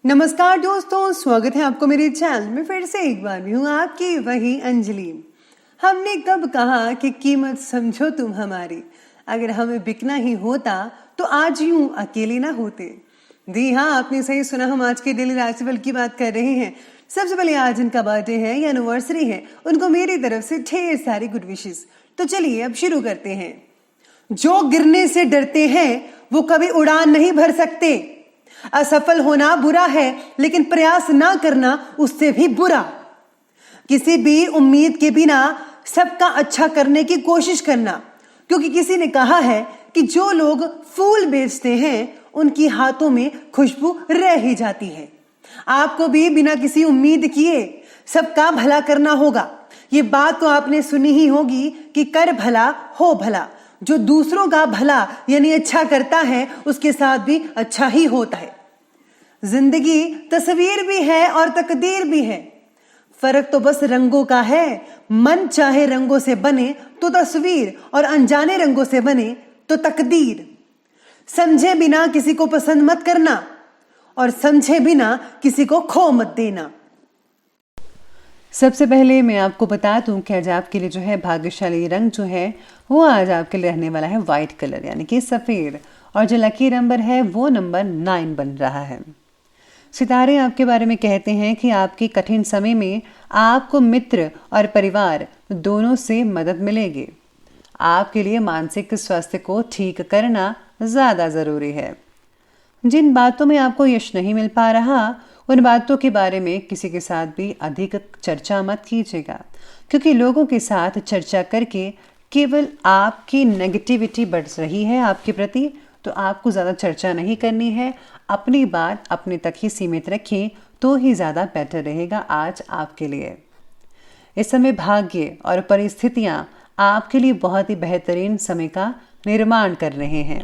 नमस्कार दोस्तों, स्वागत है आपको मेरे चैनल में। फिर से एक बार भी हूँ आपकी वही अंजलि। हमने कब कहा कि कीमत समझो तुम हमारी, अगर हमें बिकना ही होता तो आज यूं अकेले ना होते। जी हाँ, आपने सही सुना, हम आज के डेली राशिफल की बात कर रहे हैं। सबसे पहले आज इनका बर्थडे है या एनिवर्सरी है, उनको मेरी तरफ से ढेर सारी गुड विशेस। तो चलिए अब शुरू करते हैं। जो गिरने से डरते हैं वो कभी उड़ान नहीं भर सकते। असफल होना बुरा है, लेकिन प्रयास ना करना उससे भी बुरा। किसी भी उम्मीद के बिना सबका अच्छा करने की कोशिश करना, क्योंकि किसी ने कहा है कि जो लोग फूल बेचते हैं उनकी हाथों में खुशबू रह ही जाती है। आपको भी बिना किसी उम्मीद किए सबका भला करना होगा। ये बात तो आपने सुनी ही होगी कि कर भला हो भला। जो दूसरों का भला यानी अच्छा करता है उसके साथ भी अच्छा ही होता है। जिंदगी तस्वीर भी है और तकदीर भी है, फर्क तो बस रंगों का है। मन चाहे रंगों से बने तो तस्वीर, और अनजाने रंगों से बने तो तकदीर। समझे बिना किसी को पसंद मत करना, और समझे बिना किसी को खो मत देना। सबसे पहले मैं आपको बता दूं कि आज आपके लिए जो है भाग्यशाली रंग जो है वो आज आपके लिए रहने वाला है वाइट कलर यानी कि सफ़ेद, और जो लकी नंबर है वो नंबर 9 बन रहा है। सितारे आपके बारे में कहते हैं कि आपके कठिन समय में आपको मित्र और परिवार दोनों से मदद मिलेगी। आपके लिए मानसिक स्वास्थ्य को ठीक करना ज़्यादा ज़रूरी है। जिन बातों में आपको यश नहीं मिल पा रहा उन बातों के बारे में किसी के साथ भी अधिक चर्चा मत कीजिएगा, क्योंकि लोगों के साथ चर्चा करके केवल आपकी नेगेटिविटी बढ़ रही है आपके प्रति। तो आपको ज़्यादा चर्चा नहीं करनी है, अपनी बात अपने तक ही सीमित रखें तो ही ज़्यादा बेटर रहेगा आज आपके लिए। इस समय भाग्य और परिस्थितियाँ आपके लिए बहुत ही बेहतरीन समय का निर्माण कर रहे हैं।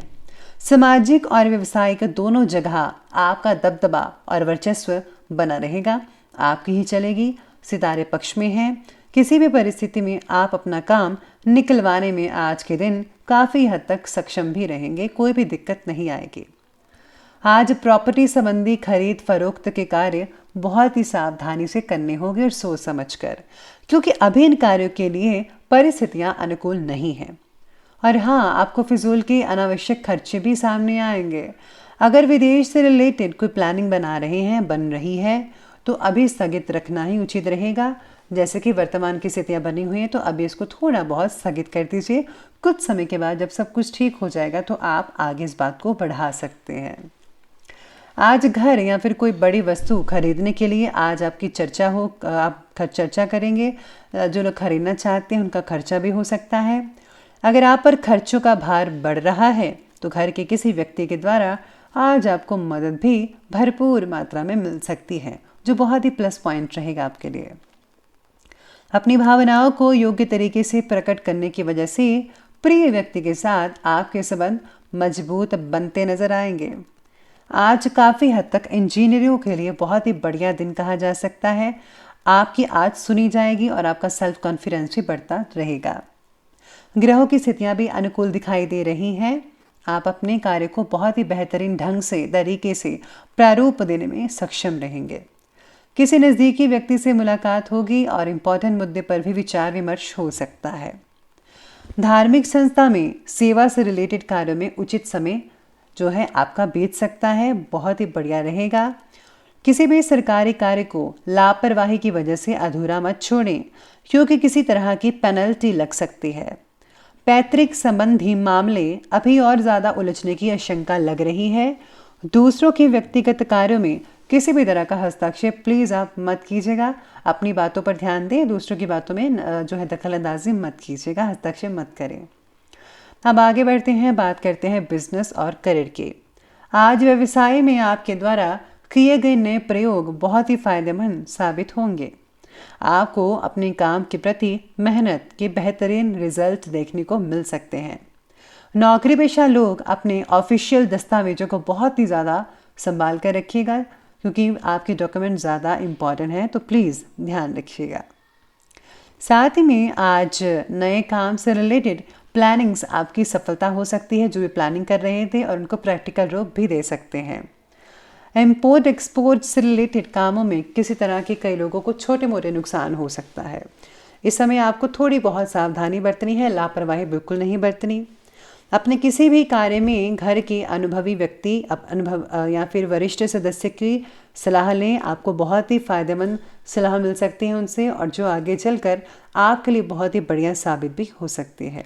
सामाजिक और व्यावसायिक दोनों जगह आपका दबदबा और वर्चस्व बना रहेगा, आपकी ही चलेगी। सितारे पक्ष में हैं। किसी भी परिस्थिति में आप अपना काम निकलवाने में आज के दिन काफ़ी हद तक सक्षम भी रहेंगे, कोई भी दिक्कत नहीं आएगी। आज प्रॉपर्टी संबंधी खरीद फरोख्त के कार्य बहुत ही सावधानी से करने होंगे और सोच समझकर, क्योंकि अभी इन कार्यों के लिए परिस्थितियां अनुकूल नहीं हैं। और हाँ, आपको फिजूल के अनावश्यक खर्चे भी सामने आएंगे। अगर विदेश से रिलेटेड कोई प्लानिंग बन रही है तो अभी स्थगित रखना ही उचित रहेगा। जैसे कि वर्तमान की स्थितियाँ बनी हुई हैं तो अभी इसको थोड़ा बहुत स्थगित कर दीजिए। कुछ समय के बाद जब सब कुछ ठीक हो जाएगा तो आप आगे इस बात को बढ़ा सकते हैं। आज घर या फिर कोई बड़ी वस्तु खरीदने के लिए आज आपकी चर्चा हो, आप चर्चा करेंगे। जो लोग खरीदना चाहते हैं उनका खर्चा भी हो सकता है। अगर आप पर खर्चों का भार बढ़ रहा है तो घर के किसी व्यक्ति के द्वारा आज आपको मदद भी भरपूर मात्रा में मिल सकती है, जो बहुत ही प्लस पॉइंट रहेगा आपके लिए। अपनी भावनाओं को योग्य तरीके से प्रकट करने की वजह से प्रिय व्यक्ति के साथ आपके संबंध मजबूत बनते नजर आएंगे। आज काफ़ी हद तक इंजीनियरों के लिए बहुत ही बढ़िया दिन कहा जा सकता है। आपकी आज सुनी जाएगी और आपका सेल्फ कॉन्फिडेंस भी बढ़ता रहेगा। ग्रहों की स्थितियां भी अनुकूल दिखाई दे रही हैं। आप अपने कार्य को बहुत ही बेहतरीन ढंग से तरीके से प्रारूप देने में सक्षम रहेंगे। किसी नज़दीकी व्यक्ति से मुलाकात होगी और इम्पोर्टेंट मुद्दे पर भी विचार विमर्श हो सकता है। धार्मिक संस्था में सेवा से रिलेटेड कार्यों में उचित समय जो है आपका बीत सकता है, बहुत ही बढ़िया रहेगा। किसी भी सरकारी कार्य को लापरवाही की वजह से अधूरा मत छोड़ें, क्योंकि किसी तरह की पेनल्टी लग सकती है। पैतृक संबंधी मामले अभी और ज़्यादा उलझने की आशंका लग रही है। दूसरों के व्यक्तिगत कार्यों में किसी भी तरह का हस्तक्षेप प्लीज़ आप मत कीजिएगा। अपनी बातों पर ध्यान दें, दूसरों की बातों में जो है दखलंदाजी मत कीजिएगा, हस्तक्षेप मत करें। अब आगे बढ़ते हैं, बात करते हैं बिजनेस और करियर की। आज व्यवसाय में आपके द्वारा किए गए नए प्रयोग बहुत ही फायदेमंद साबित होंगे। आपको अपने काम के प्रति मेहनत के बेहतरीन रिजल्ट देखने को मिल सकते हैं। नौकरी पेशा लोग अपने ऑफिशियल दस्तावेजों को बहुत ही ज़्यादा संभाल कर रखिएगा, क्योंकि आपके डॉक्यूमेंट ज़्यादा इम्पॉर्टेंट हैं, तो प्लीज़ ध्यान रखिएगा। साथ ही में आज नए काम से रिलेटेड प्लानिंग्स आपकी सफलता हो सकती है। जो भी प्लानिंग कर रहे थे और उनको प्रैक्टिकल रूप भी दे सकते हैं। इम्पोर्ट एक्सपोर्ट से रिलेटेड कामों में किसी तरह के कई लोगों को छोटे मोटे नुकसान हो सकता है। इस समय आपको थोड़ी बहुत सावधानी बरतनी है, लापरवाही बिल्कुल नहीं बरतनी। अपने किसी भी कार्य में घर के अनुभवी व्यक्ति या फिर वरिष्ठ सदस्य की सलाह लें। आपको बहुत ही फायदेमंद सलाह मिल सकती है उनसे, और जो आगे चलकर आपके लिए बहुत ही बढ़िया साबित भी हो सकती है।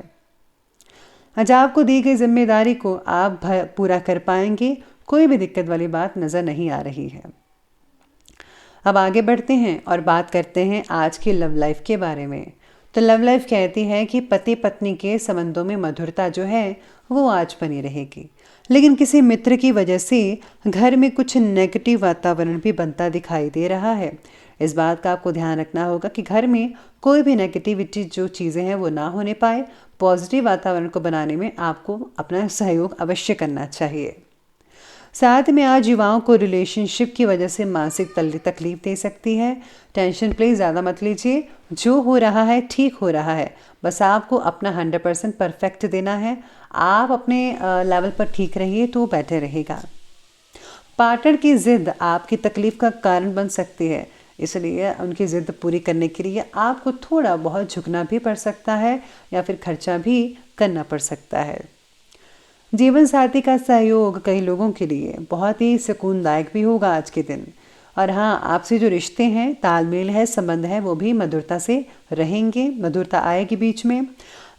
आज आपको दी गई जिम्मेदारी को आप पूरा कर पाएंगे, कोई भी दिक्कत वाली बात नज़र नहीं आ रही है। अब आगे बढ़ते हैं और बात करते हैं आज की लव लाइफ के बारे में। तो लव लाइफ कहती है कि पति पत्नी के संबंधों में मधुरता जो है वो आज बनी रहेगी, लेकिन किसी मित्र की वजह से घर में कुछ नेगेटिव वातावरण भी बनता दिखाई दे रहा है। इस बात का आपको ध्यान रखना होगा कि घर में कोई भी नेगेटिविटी जो चीज़ें हैं वो ना होने पाए। पॉजिटिव वातावरण को बनाने में आपको अपना सहयोग अवश्य करना चाहिए। साथ में आज युवाओं को रिलेशनशिप की वजह से मानसिक तकलीफ दे सकती है। टेंशन प्लीज ज़्यादा मत लीजिए, जो हो रहा है ठीक हो रहा है, बस आपको अपना 100% परफेक्ट देना है। आप अपने लेवल पर ठीक रहिए तो बेटर रहेगा। पार्टनर की जिद आपकी तकलीफ का कारण बन सकती है, इसलिए उनकी जिद पूरी करने के लिए आपको थोड़ा बहुत झुकना भी पड़ सकता है या फिर खर्चा भी करना पड़ सकता है। जीवन साथी का सहयोग कई लोगों के लिए बहुत ही सुकूनदायक भी होगा आज के दिन। और हाँ, आपसे जो रिश्ते हैं, तालमेल है, संबंध है, वो भी मधुरता से रहेंगे, मधुरता आएगी बीच में।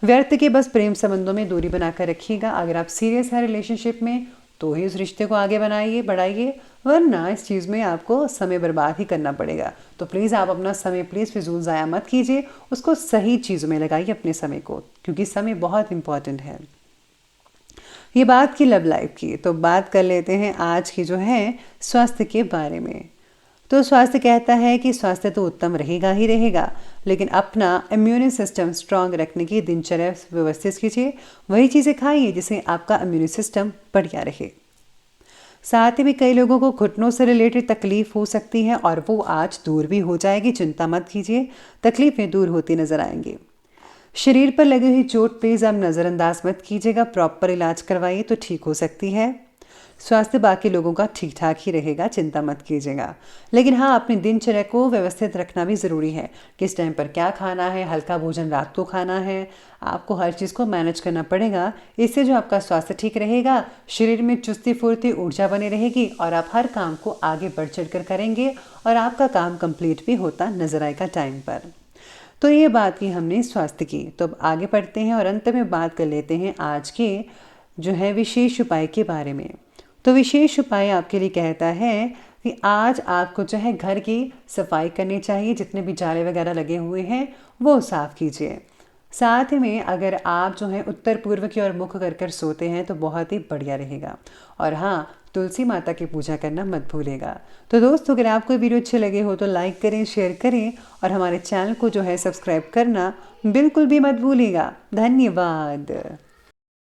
व्यर्थ के बस प्रेम संबंधों में दूरी बनाकर रखिएगा। अगर आप सीरियस हैं रिलेशनशिप में तो ही उस रिश्ते को आगे बढ़ाइए, वरना इस चीज़ में आपको समय बर्बाद ही करना पड़ेगा। तो प्लीज़ आप अपना समय फिजूल ज़ाया मत कीजिए, उसको सही चीज़ों में लगाइए अपने समय को, क्योंकि समय बहुत इंपॉर्टेंट है। ये बात की लव लाइफ की, तो बात कर लेते हैं आज की जो है स्वास्थ्य के बारे में। तो स्वास्थ्य कहता है कि स्वास्थ्य तो उत्तम रहेगा ही रहेगा, लेकिन अपना इम्यून सिस्टम स्ट्रांग रखने की दिनचर्या व्यवस्थित कीजिए। वही चीज़ें खाइए जिससे आपका इम्यून सिस्टम बढ़िया रहे। साथ ही में कई लोगों को घुटनों से रिलेटेड तकलीफ हो सकती है और वो आज दूर भी हो जाएगी, चिंता मत कीजिए, तकलीफें दूर होती नजर आएंगी। शरीर पर लगी हुई चोट प्लीज़ आप नज़रअंदाज मत कीजिएगा, प्रॉपर इलाज करवाइए तो ठीक हो सकती है। स्वास्थ्य बाकी लोगों का ठीक ठाक ही रहेगा, चिंता मत कीजिएगा। लेकिन हाँ, अपनी दिनचर्या को व्यवस्थित रखना भी ज़रूरी है। किस टाइम पर क्या खाना है, हल्का भोजन रात को खाना है, आपको हर चीज़ को मैनेज करना पड़ेगा। इससे जो आपका स्वास्थ्य ठीक रहेगा, शरीर में चुस्ती फुर्ती ऊर्जा बनी रहेगी और आप हर काम को आगे बढ़ चढ़ कर करेंगे और आपका काम कंप्लीट भी होता नजर आएगा टाइम पर। तो ये बात की हमने स्वास्थ्य की। तो अब आगे बढ़ते हैं और अंत में बात कर लेते हैं आज के जो है विशेष उपाय के बारे में। तो विशेष उपाय आपके लिए कहता है कि आज आपको जो है घर की सफाई करनी चाहिए, जितने भी जाले वगैरह लगे हुए हैं वो साफ़ कीजिए। साथ में अगर आप जो है उत्तर पूर्व की ओर मुख कर सोते हैं तो बहुत ही बढ़िया रहेगा। और हाँ, तुलसी माता की पूजा करना मत भूलेगा। तो दोस्तों, अगर आपको वीडियो अच्छे लगे हो तो लाइक करें, शेयर करें और हमारे चैनल को जो है सब्सक्राइब करना बिल्कुल भी मत भूलिएगा। धन्यवाद।